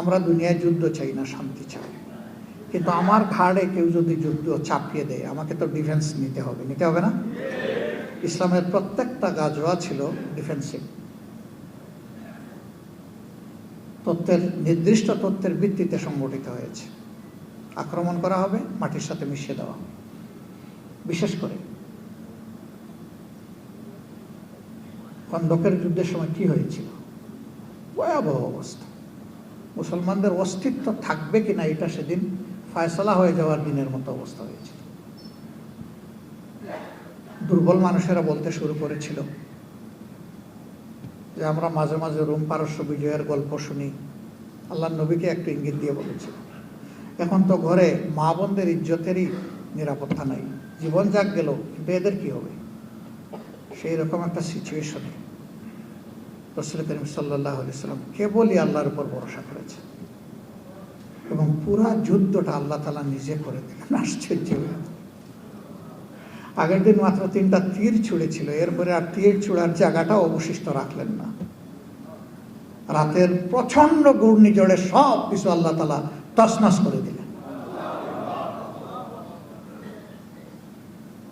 আমরা দুনিয়ায় যুদ্ধ চাই না, শান্তি চাই। কিন্তু আমার ঘাড়ে কেউ যদি যুদ্ধ চাপিয়ে দেয়, আমাকে তো ডিফেন্স নিতে হবে, নিতে হবে না? ইসলামের প্রত্যেকটা গাজওয়া ছিল ডিফেন্সিভ, নির্দিষ্ট তথ্যের ভিত্তিতে সংগঠিত হয়েছে। আক্রমণ করা হবে, মাটির সাথে মিশিয়ে দেওয়া। বিশেষ করে খন্দকের যুদ্ধের সময় কি হয়েছিল, ভয়াবহ অবস্থা। মুসলমানদের অস্তিত্ব থাকবে কিনা এটা সেদিন ফয়সালা হয়ে যাওয়ার দিনের মতো অবস্থা হয়েছিল। দুর্বল মানুষেরা বলতে শুরু করেছিল যে আমরা মাঝে মাঝে রোম পারস্য বিজয়ের গল্প শুনি, আল্লাহ নবীকে একটু ইঙ্গিত দিয়ে বলেছিল। এখন তো ঘরে মা বোনদের ইজ্জতেরই নিরাপত্তা নাই, জীবন যাক গেল, কিন্তু এদের কি হবে? সেই রকম একটা সিচুয়েশনে রাসূল করিম সাল্লাল্লাহু আলাইহি ওয়াসাল্লাম কেবলই আল্লাহর উপর ভরসা করেছে এবং পুরা যুদ্ধটা আল্লাহ তাআলা নিজে করে দিলেন। আশ্চর্য! আগের দিন মাত্র 3টা তীর ছুঁড়েছিল, এরপরে আর তীর ছুঁড়ার জায়গাটা অবশিষ্ট রাখলেন না। রাতের প্রচন্ড ঘূর্ণিঝড়ে সব কিছু আল্লাহ তাআলা তছনছ করে দিলেন।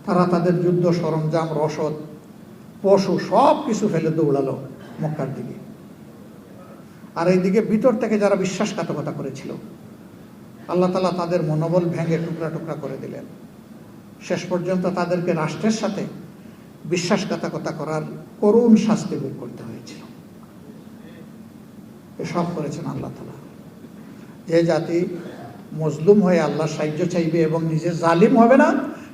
তারা তাদের যুদ্ধ সরঞ্জাম, রসদ, পশু সব কিছু ফেলে দৌড়ালো মক্কার দিকে। আর এইদিকে ভিতর থেকে যারা বিশ্বাসঘাতকতা করেছিল, আল্লাহ তাআলা তাদের মনোবল ভেঙে টুকরা টুকরা করে দিলেন। শেষ পর্যন্ত তাদেরকে রাষ্ট্রের সাথে বিশ্বাসঘাতকতা করার করুণ শাস্তি ভোগ করতে হয়েছিল। এসব করেছেন আল্লাহ তাআলা। যে জাতি মজলুম হয়ে আল্লাহ সাহায্য চাইবে এবং নিজে জালিম হবে না,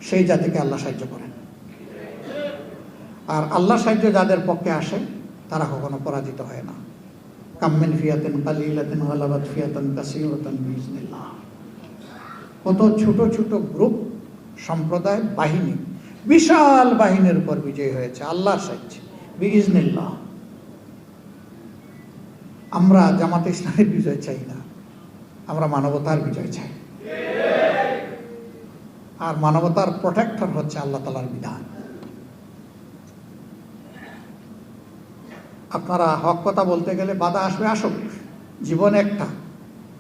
সেই জাতিকে আল্লাহ সাহায্য করেন। আর আল্লাহ সাহায্য যাদের পক্ষে আসে তারা কখনো পরাজিত হয় না। কাম্মিন ফিয়াতিন কালিলাতিন গালাবাত ফিয়াতান কাসীরাতান বিইজনিল্লাহ। কত ছোট ছোট গ্রুপ, সম্প্রদায়, বাহিনী বিশাল বাহিনীর উপর বিজয় হয়েছে আল্লাহর সাহায্যে, বিইজনিল্লাহ। আমরা জামাতে ইসলামের বিজয় চাই না, আমরা মানবতার বিজয় চাই। আর মানবতার প্রোটেক্টর হচ্ছে আল্লাহ তাআলার বিধান। আপনারা হক কথা বলতে গেলে বাধা আসবে, আসুক, জীবন একটা,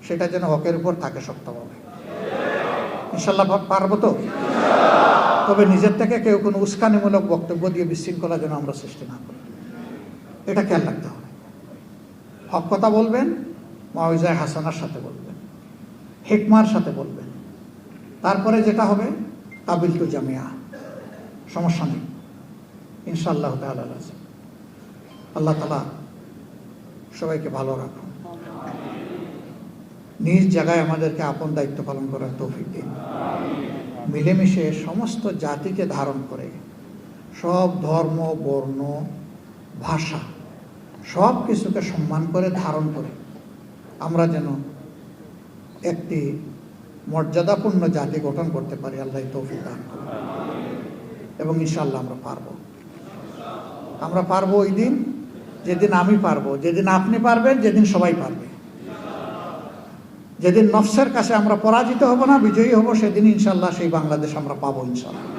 সেটা যেন হকের উপর থাকে শক্তভাবে। ইনশাল্লাহ পারবো তো? তবে নিজের থেকে কেউ কোনো উস্কানিমূলক বক্তব্য দিয়ে বিশৃঙ্খলা যেন আমরা সৃষ্টি না করি, এটা খেয়াল রাখতে হবে। হক কথা বলবেন, মাউইজায়ে হাসানার সাথে বলবেন, হিকমার সাথে বলবেন। তারপরে যেটা হবে কাবিল তু জামিয়া, সমস্যা নেই ইনশাআল্লাহ তাআলা। আল্লাহ তাআলা সবাইকে ভালো রাখুন, নিজ জায়গায় আমাদেরকে আপন দায়িত্ব পালন করার তৌফিক দিন। মিলেমিশে সমস্ত জাতিকে ধারণ করে, সব ধর্ম, বর্ণ, ভাষা সব কিছুকে সম্মান করে ধারণ করে আমরা যেন একটি মর্যাদাপূর্ণ জাতি গঠন করতে পারি। আল্লাহ তৌফিক দান করুন এবং ইনশাআল্লাহ আমরা পারবো ওই দিন যেদিন আমি পারবো, যেদিন আপনি পারবেন, যেদিন সবাই পারবে। যেদিন নফসের কাছে আমরা পরাজিত হব না, বিজয়ী হব, সেদিন ইনশাআল্লাহ সেই বাংলাদেশ আমরা পাবো ইনশাআল্লাহ।